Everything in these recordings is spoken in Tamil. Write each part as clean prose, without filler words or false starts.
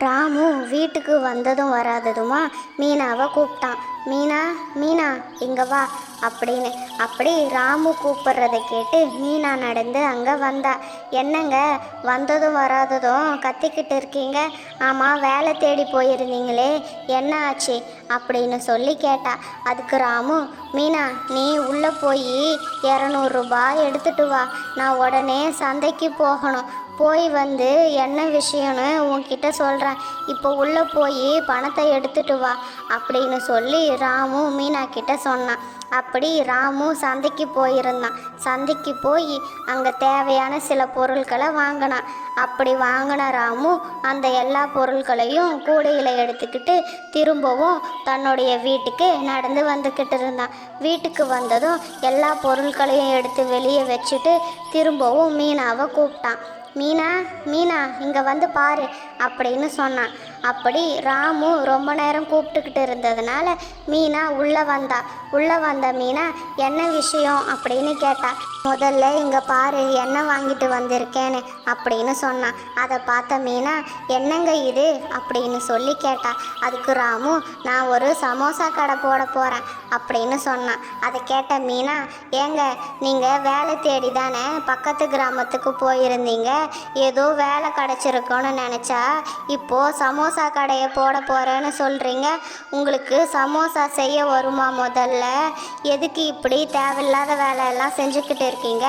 ராமு வீட்டுக்கு வந்ததும் வராததுமா மீனாவை கூப்பிட்டான். மீனா, மீனா இங்கே வா அப்படின்னு. அப்படி ராமு கூப்பிட்றதை கேட்டு மீனா நடந்து அங்கே வந்தா. என்னங்க வந்ததும் வராததும் கத்திக்கிட்டு இருக்கீங்க? ஆமாம், வேலை தேடி போயிருந்தீங்களே, என்ன ஆச்சு அப்படின்னு சொல்லி கேட்டா. அதுக்கு ராமு, மீனா நீ உள்ளே போய் 200 ரூபாய் எடுத்துட்டு வா, நான் உடனே சந்தைக்கு போகணும், போய் வந்து என்ன விஷயம்னு உன்கிட்ட சொல்கிறேன், இப்போ உள்ளே போய் பணத்தை எடுத்துட்டு வா அப்படின்னு சொல்லி ராமு மீனா கிட்ட சொன்னான். அப்படி ராமு சந்தைக்கு போயிருந்தான். சந்தைக்கு போய் அங்கே தேவையான சில பொருட்களை வாங்கினான். அப்படி வாங்கின ராமு அந்த எல்லா பொருட்களையும் கூடையில் எடுத்துக்கிட்டு திரும்பவும் தன்னுடைய வீட்டுக்கு நடந்து வந்துக்கிட்டு இருந்தான். வீட்டுக்கு வந்ததும் எல்லா பொருட்களையும் எடுத்து வெளியே வச்சுட்டு திரும்பவும் மீனாவை கூப்பிட்டான். மீனா, மீனா இங்கே வந்து பாரு அப்படின்னு சொன்னான். அப்படி ராமு ரொம்ப நேரம் கூப்பிட்டுக்கிட்டு இருந்ததுனால மீனா உள்ளே வந்தா. உள்ளே வந்த மீனா என்ன விஷயம் அப்படின்னு கேட்டா. முதல்ல இங்கே பாரு என்ன வாங்கிட்டு வந்திருக்கேன்னு அப்படின்னு சொன்னான். அதை பார்த்த மீனா என்னங்க இது அப்படின்னு சொல்லி கேட்டா. அதுக்கு ராமு, நான் ஒரு சமோசா கடை போட போகிறேன் அப்படின்னு சொன்னான். அதை கேட்ட மீனா, ஏங்க நீங்கள் வேலை தேடி தானே பக்கத்து கிராமத்துக்கு போயிருந்தீங்க, ஏதோ வேலை கிடச்சிருக்கோன்னு நினச்சா இப்போது சமோசா கடையை போட போகிறேன்னு சொல்கிறீங்க, உங்களுக்கு சமோசா செய்ய வருமா? முதல்ல எதுக்கு இப்படி தேவையில்லாத வேலையெல்லாம் செஞ்சுக்கிட்டு இருக்கீங்க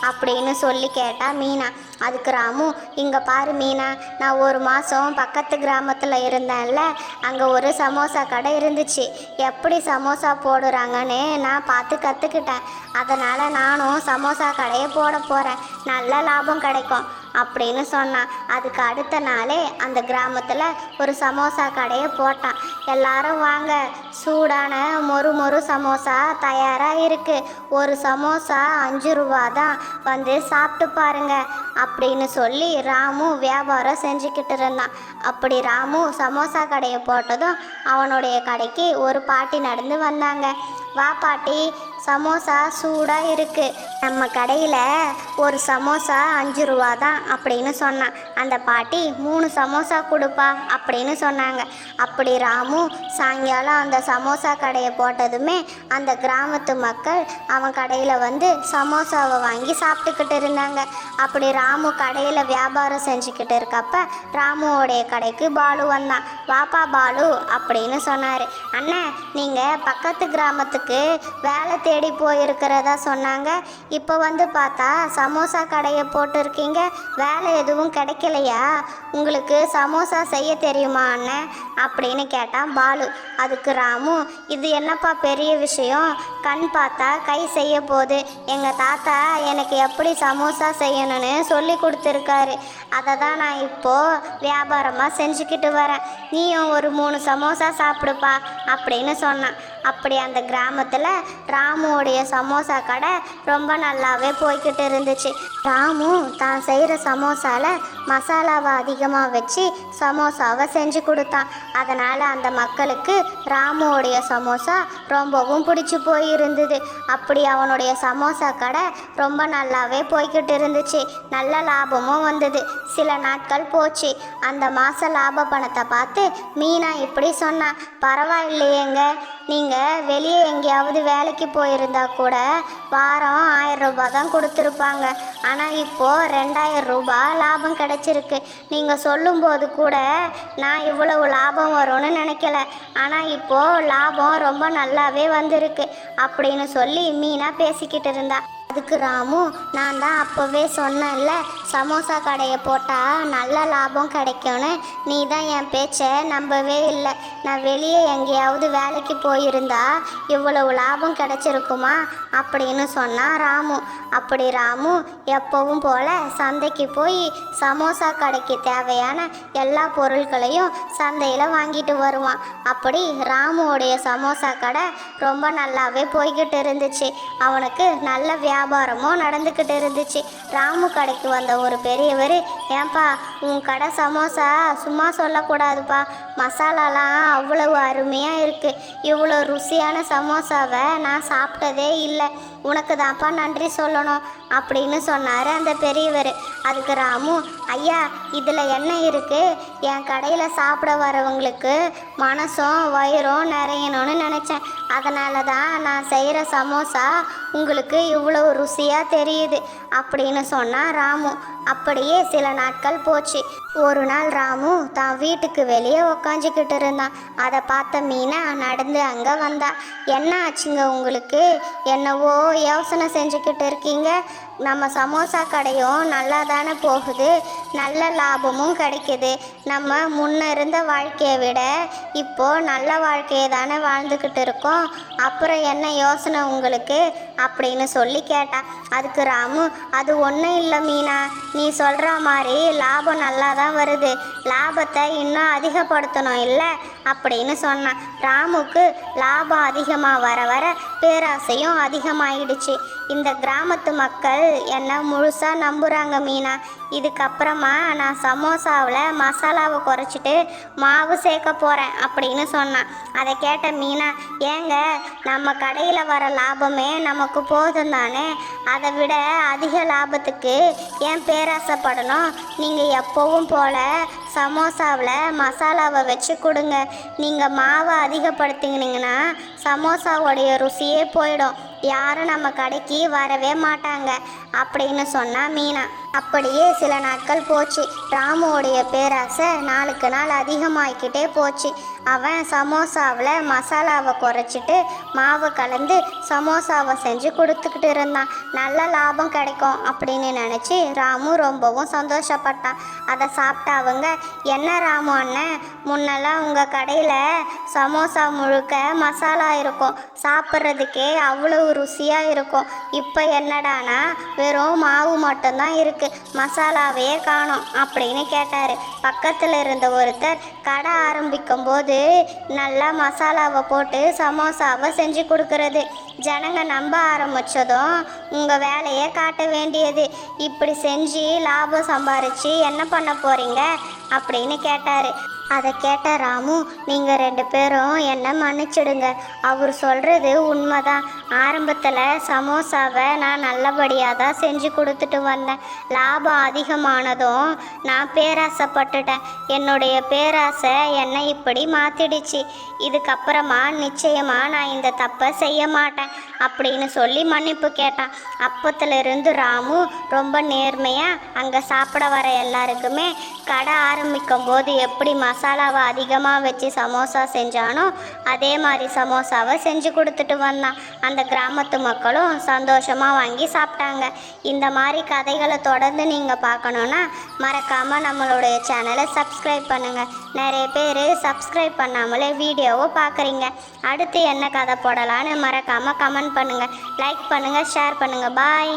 அப்படின்னு சொல்லி கேட்டா மீனா. அதுக்கு ராமு, இங்கே பாரு மீனா, நான் ஒரு மாதம் பக்கத்து கிராமத்தில் இருந்தேன்ல, அங்கே ஒரு சமோசா கடை இருந்துச்சு, எப்படி சமோசா போடுறாங்கன்னு நான் பார்த்து கற்றுக்கிட்டேன், அதனால் நானும் சமோசா கடையை போட போகிறேன், நல்ல லாபம் கிடைக்கும் அப்படின்னு சொன்னான். அதுக்கு அடுத்த நாளே அந்த கிராமத்தில் ஒரு சமோசா கடையை போட்டான். எல்லாரும் வாங்க, சூடான மொறு மொறு சமோசா தயாராக இருக்குது, ஒரு சமோசா 5 ரூபா தான், வந்து சாப்பிட்டு பாருங்க அப்படின்னு சொல்லி ராமு வியாபாரம் செஞ்சுக்கிட்டு இருந்தான். அப்படி ராமு சமோசா கடையை போட்டதும் அவனுடைய கடைக்கு ஒரு பாட்டி நடந்து வந்தாங்க. வா பாட்டி, சமோசா சூடாக இருக்குது, நம்ம கடையில் ஒரு சமோசா 5 ரூபா தான் அப்படின்னு சொன்னான். அந்த பாட்டி 3 சமோசா கொடுப்பா அப்படின்னு சொன்னாங்க. அப்படி ராமு சாயங்காலம் அந்த சமோசா கடையை போட்டதுமே அந்த கிராமத்து மக்கள் அவன் கடையில் வந்து சமோசாவை வாங்கி சாப்பிட்டுக்கிட்டு இருந்தாங்க. அப்படி ராமு கடையில் வியாபாரம் செஞ்சுக்கிட்டு இருக்கப்ப ராமுவோடைய கடைக்கு பாலு வந்தான். வாப்பா பாலு அப்படின்னு சொன்னார். அண்ணன், நீங்கள் பக்கத்து கிராமத்துக்கு வேலை தேடி போயிருக்கிறதா சொன்னாங்க, இப்போ வந்து பார்த்தா சமோசா கடையை போட்டிருக்கீங்க, வேலை எதுவும் கிடைக்கலையா? உங்களுக்கு சமோசா செய்ய தெரியுமா அண்ணன் அப்படின்னு கேட்டான் பாலு. அதுக்கு ராமு, இது என்னப்பா பெரிய விஷயம், கண் பார்த்தா கை செய்ய போகுது, எங்கள் தாத்தா எனக்கு எப்படி சமோசா செய்யணும்னு சொல்லி கொடுத்துருக்காரு, அதை தான் நான் இப்போது வியாபாரமாக செஞ்சுக்கிட்டு வரேன், நீயும் ஒரு 3 சமோசா சாப்பிடுப்பா அப்படின்னு சொன்னான். அப்படி அந்த கிராமத்தில் ராமுவோடைய சமோசா கடை ரொம்ப நல்லாவே போய்கிட்டு இருந்துச்சு. ராமு தான் செய்கிற சமோசாவில் மசாலாவை அதிகமாக வச்சு சமோசாவை செஞ்சு கொடுத்தான். அதனால் அந்த மக்களுக்கு ராமுவோடைய சமோசா ரொம்பவும் பிடிச்சி போயிருந்தது. அப்படி அவனுடைய சமோசா கடை ரொம்ப நல்லாவே போய்கிட்டு இருந்துச்சு, நல்ல லாபமும் வந்தது. சில நாட்கள் போச்சு. அந்த மாத லாப பணத்தை பார்த்து மீனா இப்படி சொன்னான். பரவாயில்லையேங்க, நீங்கள் வெளியே எங்கேயாவது வேலைக்கு போயிருந்தா கூட வாரம் 1000 ரூபாய் தான் கொடுத்துருப்பாங்க, ஆனால் இப்போது 2000 ரூபாய் லாபம் கிடச்சிருக்கு, நீங்கள் சொல்லும்போது கூட நான் இவ்வளவு லாபம் வரும்னு நினைக்கல, ஆனால் இப்போது லாபம் ரொம்ப நல்லாவே வந்திருக்கு அப்படின்னு சொல்லி மீனா பேசிக்கிட்டு இருந்தா. அதுக்கு ராமு, நான் தான் அப்போவே சொன்னேன்ல சமோசா கடையை போட்டால் நல்ல லாபம் கிடைக்கும்னு, நீ தான் என் பேச்சை நம்பவே இல்லை, நான் வெளியே எங்கேயாவது வேலைக்கு போயிருந்தா இவ்வளவு லாபம் கிடைச்சிருக்குமா அப்படின்னு சொன்னான் ராமு. அப்படி ராமு எப்பவும் போல் சந்தைக்கு போய் சமோசா கடைக்கு தேவையான எல்லா பொருட்களையும் சந்தையில் வாங்கிட்டு வருவான். அப்படி ராமுவோடைய சமோசா கடை ரொம்ப நல்லாவே போய்கிட்டு இருந்துச்சு. அவனுக்கு நல்ல வியாபாரம் வியாபாரமும் நடந்துக்கிட்டு இருந்துச்சு. ராமு கடைக்கு வந்த ஒரு பெரியவர், ஏன்பா உன் கடை சமோசா சும்மா சொல்லக்கூடாதுப்பா, மசாலாலாம் அவ்வளவு அருமையாக இருக்குது. இவ்வளோ ருசியான சமோசாவை நான் சாப்பிட்டதே இல்லை, உனக்கு தான்ப்பா நன்றி சொல்லணும் அப்படின்னு சொன்னார் அந்த பெரியவர். அதுக்கு ராமு, ஐயா இதில் என்ன இருக்குது, என் கடையில் சாப்பிட வரவங்களுக்கு மனசும் வயிறும் நிறையணும்னு நினச்சேன், அதனால தான் நான் செய்கிற சமோசா உங்களுக்கு இவ்வளோ ருசியாக தெரியுது அப்படின்னு சொன்னான் ராமு. அப்படியே சில நாட்கள் போச்சு. ஒரு நாள் ராமு தான் வீட்டுக்கு வெளியே உக்காஞ்சிக்கிட்டு இருந்தான். அதை பார்த்த மீனா நடந்து அங்கே வந்தா. என்ன ஆச்சுங்க உங்களுக்கு, என்னவோ யோசனை செஞ்சுக்கிட்டு இருக்கீங்க? நம்ம சமோசா கடையும் நல்லா தானே போகுது, நல்ல லாபமும் கிடைக்குது, நம்ம முன்ன இருந்த வாழ்க்கையை விட இப்போது நல்ல வாழ்க்கையை தானே வாழ்ந்துக்கிட்டு இருக்கோம், அப்புறம் என்ன யோசனை உங்களுக்கு அப்படின்னு சொல்லி கேட்டா. அதுக்கு ராமு, அது ஒன்றும் இல்லை மீனா, நீ சொல்கிற மாதிரி லாபம் நல்லா தான் வருது, லாபத்தை இன்னும் அதிகப்படுத்தணும் இல்லை அப்படின்னு சொன்னான். ராமுக்கு லாபம் அதிகமாக வர வர பேராசையும் அதிகமாகிடுச்சு. இந்த கிராமத்து மக்கள் என்னை முழுசாக நம்புகிறாங்க மீனா, இதுக்கப்புறமா நான் சமோசாவில் மசாலாவை குறைச்சிட்டு மாவு சேர்க்க போகிறேன் அப்படின்னு சொன்னான். அதை கேட்ட மீனா, ஏங்க நம்ம கடையில் வர லாபமே நமக்கு போதும் தானே, அதை விட அதிக லாபத்துக்கு ஏன் பேராசைப்படணும், நீங்கள் எப்போவும் போல் சமோசாவில் மசாலாவை வச்சு கொடுங்க, நீங்கள் மாவை அதிகப்படுத்தினீங்கன்னா சமோசாவோடைய ருசியே போயிடும், யாரும் நம்ம கடைக்கு வரவே மாட்டாங்க அப்படின்னு சொன்னா மீனா. அப்படியே சில நாட்கள் போச்சு. ராமுவோடைய பேராசை நாளுக்கு நாள் அதிகமாகிக்கிட்டே போச்சு. அவன் சமோசாவில் மசாலாவை குறைச்சிட்டு மாவை கலந்து சமோசாவை செஞ்சு கொடுத்துக்கிட்டு இருந்தான். நல்ல லாபம் கிடைக்கும் அப்படின்னு நினச்சி ராமு ரொம்பவும் சந்தோஷப்பட்டான். அதை சாப்பிட்ட அவங்க, என்ன ராமு அண்ணன், முன்னெல்லாம் உங்கள் கடையில் சமோசா முழுக்க மசாலா இருக்கும், சாப்பிட்றதுக்கே அவ்வளோ ருசியாக இருக்கும், இப்போ என்னடானா வெறும் மாவு மட்டும்தான் இருக்குது, மசாலாவையே காணோம் அப்படின்னு கேட்டார். பக்கத்தில் இருந்த ஒருத்தர், கடை ஆரம்பிக்கும் போது நல்லா மசாலாவை போட்டு சமோசாவை செஞ்சு கொடுக்கறது, ஜனங்க நம்ப ஆரம்பித்ததும் உங்கள் வேலையை காட்ட வேண்டியது, இப்படி செஞ்சு லாபம் சம்பாரித்து என்ன பண்ண போகிறீங்க அப்படின்னு கேட்டார். அதை கேட்ட ராமு, நீங்கள் 2 பேரும் என்னை மன்னிச்சிடுங்க, அவர் சொல்கிறது உண்மைதான், ஆரம்பத்தில் சமோசாவை நான் நல்லபடியாக தான் செஞ்சு கொடுத்துட்டு வந்தேன், லாபம் அதிகமானதும் நான் பேராசைப்பட்டுட்டேன், என்னுடைய பேராசை என்னை இப்படி மாற்றிடுச்சு, இதுக்கப்புறமா நிச்சயமாக நான் இந்த தப்பை செய்ய மாட்டேன் அப்படின்னு சொல்லி மன்னிப்பு கேட்டான். அப்பத்திலிருந்து ராமு ரொம்ப நேர்மையாக அங்கே சாப்பிட வர எல்லாருக்குமே கடை ஆரம்பிக்கும் போது எப்படி மசாலாவை அதிகமாக வச்சு சமோசா செஞ்சானோ அதே மாதிரி சமோசாவை செஞ்சு கொடுத்துட்டு வந்தான். அந்த கிராமத்து மக்களும் சந்தோஷமாக வாங்கி சாப்பிட்டாங்க. இந்த மாதிரி கதைகளை தொடர்ந்து நீங்கள் பார்க்கணுன்னா மறக்காமல் நம்மளுடைய சேனலை சப்ஸ்கிரைப் பண்ணுங்கள். நிறைய பேர் சப்ஸ்கிரைப் பண்ணாமலே வீடியோவை பார்க்குறீங்க. அடுத்து என்ன கதை போடலான்னு மறக்காமல் கமெண்ட் பண்ணுங்கள், லைக் பண்ணுங்கள், ஷேர் பண்ணுங்கள். பாய்.